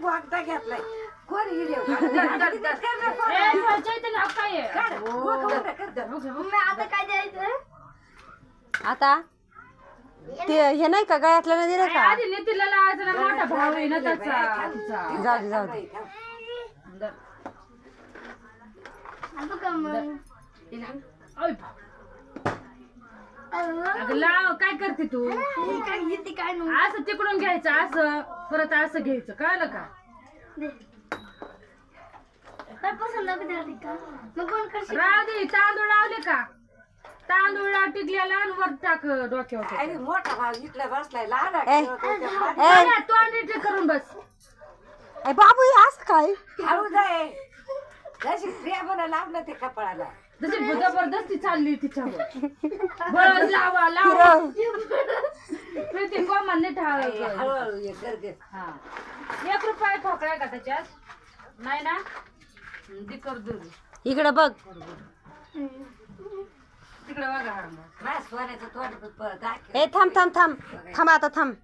वागता घेतलाय कोण हिरे आता काय द्यायचं आता ते हे नाही का गळ्यातलं नाही दिलं का आधी नितीला लावायचं ना मोठा भाऊ आहे ना त्याचा जाऊ दे जाऊ दे आता का मग अगं लाव काय करते तू काय घेते काय नाही असं तिकडून घ्यायचं असं परत असं घ्यायचं कळलं का काय पसंत आहे का मग कोण करशील राहू दे तांदूळ लावले का तांदूळ टिकलेला आणि वर टाक डोक्यावर आणि मोठा भाव इथला बसलाय लहान ए तू आणि ते करून बस ए बाबू हे असं काय हळू जाय जशी प्रेमानं लावलं ते कपाळाला जशी जबरदस्ती चालली तिच्यावर बस लावा लावा प्रीती कोमल नीट हळूहळू ये गरगे हा 1 रुपया ठोकळाय का त्याच्यात नाही ना दिकर दूर इकडे बघ तिकडे बघा माझ्या सोन्याचं तोंड दाखव ए थांब थांब थांब थांब आता थांब